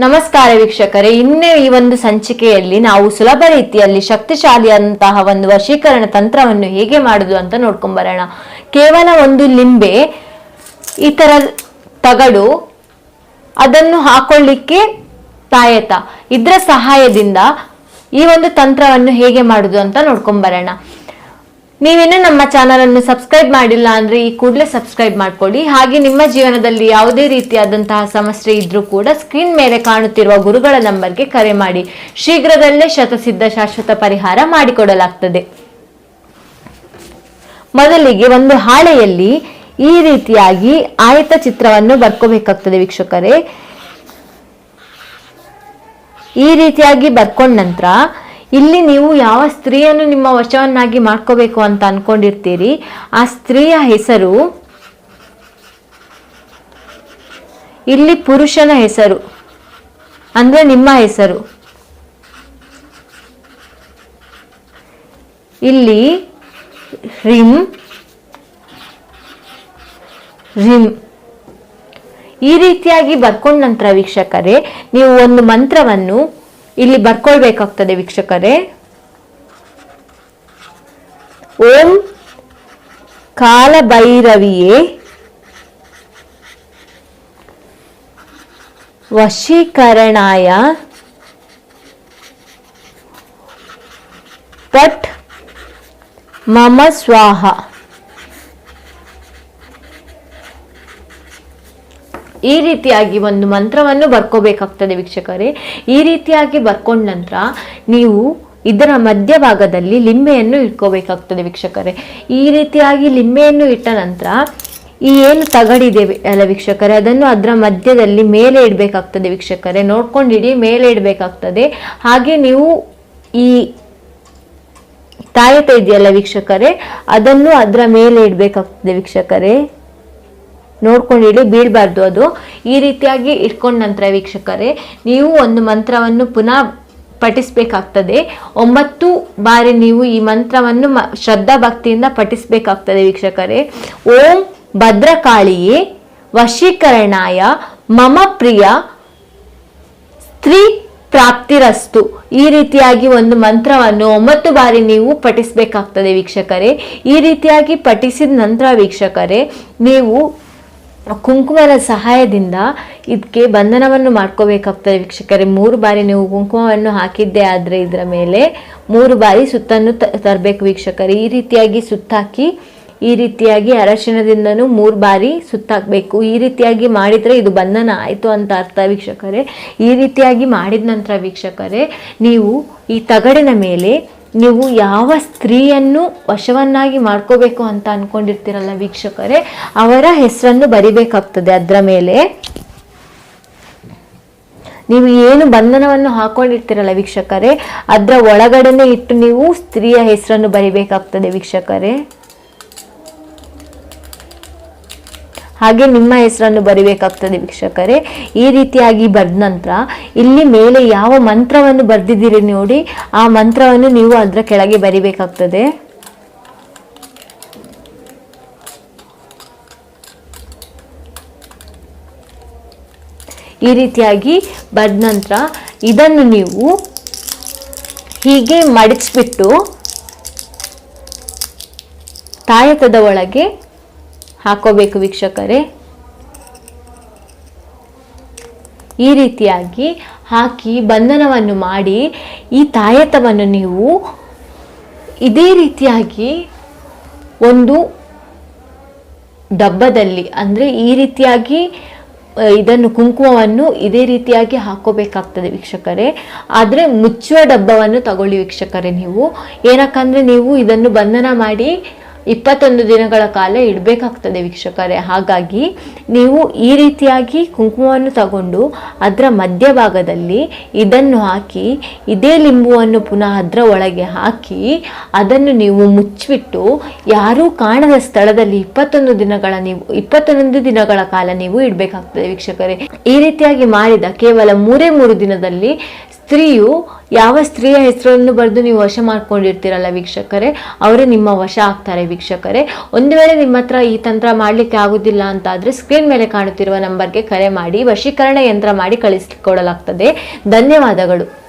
ನಮಸ್ಕಾರ ವೀಕ್ಷಕರೇ, ಇನ್ನೇ ಈ ಒಂದು ಸಂಚಿಕೆಯಲ್ಲಿ ನಾವು ಸುಲಭ ರೀತಿಯಲ್ಲಿ ಶಕ್ತಿಶಾಲಿಯಂತಹ ಒಂದು ವಶೀಕರಣ ತಂತ್ರವನ್ನು ಹೇಗೆ ಮಾಡುದು ಅಂತ ನೋಡ್ಕೊಂಡ್ ಬರೋಣ. ಕೇವಲ ಒಂದು ಲಿಂಬೆ ಈ ತರ ತಗಡು, ಅದನ್ನು ಹಾಕೊಳ್ಳಿಕ್ಕೆ ತಾಯತ, ಇದರ ಸಹಾಯದಿಂದ ಈ ಒಂದು ತಂತ್ರವನ್ನು ಹೇಗೆ ಮಾಡುದು ಅಂತ ನೋಡ್ಕೊಂಡ್ ಬರೋಣ. ನೀವೇನು ನಮ್ಮ ಚಾನಲ್ ಅನ್ನು ಸಬ್ಸ್ಕ್ರೈಬ್ ಮಾಡಿಲ್ಲ ಅಂದ್ರೆ ಈ ಕೂಡಲೇ ಸಬ್ಸ್ಕ್ರೈಬ್ ಮಾಡ್ಕೊಳ್ಳಿ. ಹಾಗೆ ನಿಮ್ಮ ಜೀವನದಲ್ಲಿ ಯಾವುದೇ ರೀತಿಯಾದಂತಹ ಸಮಸ್ಯೆ ಇದ್ರೂ ಕೂಡ ಸ್ಕ್ರೀನ್ ಮೇಲೆ ಕಾಣುತ್ತಿರುವ ಗುರುಗಳ ನಂಬರ್ಗೆ ಕರೆ ಮಾಡಿ. ಶೀಘ್ರದಲ್ಲೇ ಶತಸಿದ್ಧ ಶಾಶ್ವತ ಪರಿಹಾರ ಮಾಡಿಕೊಡಲಾಗ್ತದೆ. ಮೊದಲಿಗೆ ಒಂದು ಹಾಳೆಯಲ್ಲಿ ಈ ರೀತಿಯಾಗಿ ಆಯತ ಚಿತ್ರವನ್ನು ಬರ್ಕೋಬೇಕಾಗ್ತದೆ ವೀಕ್ಷಕರೇ. ಈ ರೀತಿಯಾಗಿ ಬರ್ಕೊಂಡ ನಂತರ ಇಲ್ಲಿ ನೀವು ಯಾವ ಸ್ತ್ರೀಯನ್ನು ನಿಮ್ಮ ವಶವನ್ನಾಗಿ ಮಾಡ್ಕೋಬೇಕು ಅಂತ ಅನ್ಕೊಂಡಿರ್ತೀರಿ, ಆ ಸ್ತ್ರೀಯ ಹೆಸರು, ಇಲ್ಲಿ ಪುರುಷನ ಹೆಸರು ಅಂದ್ರೆ ನಿಮ್ಮ ಹೆಸರು, ಇಲ್ಲಿ ರಿಮ್ ರಿಮ್ ಈ ರೀತಿಯಾಗಿ ಬರ್ಕೊಂಡ ನಂತರ ವೀಕ್ಷಕರೇ, ನೀವು ಒಂದು ಮಂತ್ರವನ್ನು ಇಲ್ಲಿ ಬರ್ಕೊಳ್ಬೇಕಾಗ್ತದೆ ವೀಕ್ಷಕರೇ. ಓಂ ಕಾಲಭೈರವಿಯೇ ವಶೀಕರಣಾಯ ಪಟ್ ಮಮ ಸ್ವಾಹ. ಈ ರೀತಿಯಾಗಿ ಒಂದು ಮಂತ್ರವನ್ನು ಬರ್ಕೋಬೇಕಾಗ್ತದೆ ವೀಕ್ಷಕರೇ. ಈ ರೀತಿಯಾಗಿ ಬರ್ಕೊಂಡ ನಂತರ ನೀವು ಇದರ ಮಧ್ಯಭಾಗದಲ್ಲಿ ಲಿಂಬೆಯನ್ನು ಇಟ್ಕೋಬೇಕಾಗ್ತದೆ ವೀಕ್ಷಕರೇ. ಈ ರೀತಿಯಾಗಿ ಲಿಂಬೆಯನ್ನು ಇಟ್ಟ ನಂತರ ಈ ಏನು ತಗಡಿದೆ ಅಲ್ಲ ವೀಕ್ಷಕರೇ, ಅದನ್ನು ಅದರ ಮಧ್ಯದಲ್ಲಿ ಮೇಲೆ ಇಡಬೇಕಾಗ್ತದೆ ವೀಕ್ಷಕರೇ. ನೋಡ್ಕೊಂಡಿಡಿ, ಮೇಲೆ ಇಡಬೇಕಾಗ್ತದೆ. ಹಾಗೆ ನೀವು ಈ ತಾಯತ ಇದೆಯಲ್ಲ ವೀಕ್ಷಕರೇ, ಅದನ್ನು ಅದರ ಮೇಲೆ ಇಡಬೇಕಾಗ್ತದೆ ವೀಕ್ಷಕರೇ. ನೋಡ್ಕೊಂಡಿಡಿ, ಬೀಳ್ಬಾರ್ದು ಅದು. ಈ ರೀತಿಯಾಗಿ ಇಟ್ಕೊಂಡ ನಂತರ ವೀಕ್ಷಕರೇ, ನೀವು ಒಂದು ಮಂತ್ರವನ್ನು ಪುನಃ ಪಠಿಸ್ಬೇಕಾಗ್ತದೆ. 9 ಬಾರಿ ನೀವು ಈ ಮಂತ್ರವನ್ನು ಶ್ರದ್ಧಾ ಭಕ್ತಿಯಿಂದ ಪಠಿಸ್ಬೇಕಾಗ್ತದೆ ವೀಕ್ಷಕರೇ. ಓಂ ಭದ್ರಕಾಳಿಯೇ ವಶೀಕರಣಾಯ ಮಮ ಪ್ರಿಯ ಸ್ತ್ರೀ ಪ್ರಾಪ್ತಿರಸ್ತು. ಈ ರೀತಿಯಾಗಿ ಒಂದು ಮಂತ್ರವನ್ನು 9 ಬಾರಿ ನೀವು ಪಠಿಸ್ಬೇಕಾಗ್ತದೆ ವೀಕ್ಷಕರೇ. ಈ ರೀತಿಯಾಗಿ ಪಠಿಸಿದ ನಂತರ ವೀಕ್ಷಕರೇ, ನೀವು ಕುಂಕುಮದ ಸಹಾಯದಿಂದ ಇದಕ್ಕೆ ಬಂಧನವನ್ನು ಮಾಡ್ಕೋಬೇಕಾಗ್ತದೆ ವೀಕ್ಷಕರೇ. 3 ಬಾರಿ ನೀವು ಕುಂಕುಮವನ್ನು ಹಾಕಿದ್ದೆ ಆದ್ರೆ ಇದರ ಮೇಲೆ 3 ಬಾರಿ ಸುತ್ತನ್ನು ತರಬೇಕು ವೀಕ್ಷಕರೇ. ಈ ರೀತಿಯಾಗಿ ಸುತ್ತಾಕಿ, ಈ ರೀತಿಯಾಗಿ ಅರಶಿಣದಿಂದನೂ 3 ಬಾರಿ ಸುತ್ತಾಕಬೇಕು. ಈ ರೀತಿಯಾಗಿ ಮಾಡಿದ್ರೆ ಇದು ಬಂಧನ ಆಯ್ತು ಅಂತ ಅರ್ಥ ವೀಕ್ಷಕರೇ. ಈ ರೀತಿಯಾಗಿ ಮಾಡಿದ ನಂತರ ವೀಕ್ಷಕರೇ, ನೀವು ಈ ತಗಡಿನ ಮೇಲೆ ನೀವು ಯಾವ ಸ್ತ್ರೀಯನ್ನು ವಶವನ್ನಾಗಿ ಮಾಡ್ಕೋಬೇಕು ಅಂತ ಅನ್ಕೊಂಡಿರ್ತೀರಲ್ಲ ವೀಕ್ಷಕರೇ, ಅವರ ಹೆಸರನ್ನು ಬರಿಬೇಕಾಗ್ತದೆ. ಅದರ ಮೇಲೆ ನೀವು ಏನು ಬಂಧನವನ್ನು ಹಾಕೊಂಡಿರ್ತೀರಲ್ಲ ವೀಕ್ಷಕರೇ, ಅದರ ಒಳಗಡೆನೆ ಇಟ್ಟು ನೀವು ಸ್ತ್ರೀಯ ಹೆಸರನ್ನು ಬರಿಬೇಕಾಗ್ತದೆ ವೀಕ್ಷಕರೇ. ಹಾಗೆ ನಿಮ್ಮ ಹೆಸರನ್ನು ಬರಿಬೇಕಾಗ್ತದೆ ವೀಕ್ಷಕರೇ. ಈ ರೀತಿಯಾಗಿ ಬರೆದ ನಂತರ ಇಲ್ಲಿ ಮೇಲೆ ಯಾವ ಮಂತ್ರವನ್ನು ಬರ್ದಿದ್ದೀರಿ ನೋಡಿ, ಆ ಮಂತ್ರವನ್ನು ನೀವು ಅದರ ಕೆಳಗೆ ಬರಿಬೇಕಾಗ್ತದೆ. ಈ ರೀತಿಯಾಗಿ ಬರೆದ ನಂತರ ಇದನ್ನು ನೀವು ಹೀಗೆ ಮಡಚಿಬಿಟ್ಟು ತಾಯತದ ಒಳಗೆ ಹಾಕೋಬೇಕು ವೀಕ್ಷಕರೇ. ಈ ರೀತಿಯಾಗಿ ಹಾಕಿ ಬಂಧನವನ್ನು ಮಾಡಿ ಈ ತಾಯತವನ್ನು ನೀವು ಇದೇ ರೀತಿಯಾಗಿ ಒಂದು ಡಬ್ಬದಲ್ಲಿ, ಅಂದ್ರೆ ಈ ರೀತಿಯಾಗಿ ಇದನ್ನು ಕುಂಕುಮವನ್ನು ಇದೇ ರೀತಿಯಾಗಿ ಹಾಕೋಬೇಕಾಗ್ತದೆ ವೀಕ್ಷಕರೇ. ಆದರೆ ಮುಚ್ಚುವ ಡಬ್ಬವನ್ನು ತಗೊಳ್ಳಿ ವೀಕ್ಷಕರೇ ನೀವು. ಏನಕ್ಕಂದ್ರೆ ನೀವು ಇದನ್ನು ಬಂಧನ ಮಾಡಿ 21 ದಿನಗಳ ಕಾಲ ಇಡಬೇಕಾಗ್ತದೆ ವೀಕ್ಷಕರೇ. ಹಾಗಾಗಿ ನೀವು ಈ ರೀತಿಯಾಗಿ ಕುಂಕುಮವನ್ನು ತಗೊಂಡು ಅದರ ಮಧ್ಯಭಾಗದಲ್ಲಿ ಇದನ್ನು ಹಾಕಿ, ಇದೇ ಲಿಂಬುವನ್ನು ಪುನಃ ಅದರ ಒಳಗೆ ಹಾಕಿ ಅದನ್ನು ನೀವು ಮುಚ್ಚಿಬಿಟ್ಟು ಯಾರೂ ಕಾಣದ ಸ್ಥಳದಲ್ಲಿ 21 ದಿನಗಳ ಕಾಲ ನೀವು ಇಡಬೇಕಾಗ್ತದೆ ವೀಕ್ಷಕರೇ. ಈ ರೀತಿಯಾಗಿ ಮಾಡಿದ ಕೇವಲ 3 ದಿನದಲ್ಲಿ ಸ್ತ್ರೀಯು ಯಾವ ಸ್ತ್ರೀಯ ಹೆಸರನ್ನು ಬರೆದು ನೀವು ವಶ ಮಾಡ್ಕೊಂಡಿರ್ತೀರಲ್ಲ ವೀಕ್ಷಕರೇ, ಅವರೇ ನಿಮ್ಮ ವಶ ಆಗ್ತಾರೆ ವೀಕ್ಷಕರೇ. ಒಂದು ವೇಳೆ ನಿಮ್ಮ ಹತ್ರ ಈ ತಂತ್ರ ಮಾಡಲಿಕ್ಕೆ ಆಗುದಿಲ್ಲ ಅಂತಾದರೆ ಸ್ಕ್ರೀನ್ ಮೇಲೆ ಕಾಣುತ್ತಿರುವ ನಂಬರ್ಗೆ ಕರೆ ಮಾಡಿ ವಶೀಕರಣ ಯಂತ್ರ ಮಾಡಿ ಕಳಿಸಿಕೊಡಲಾಗ್ತದೆ. ಧನ್ಯವಾದಗಳು.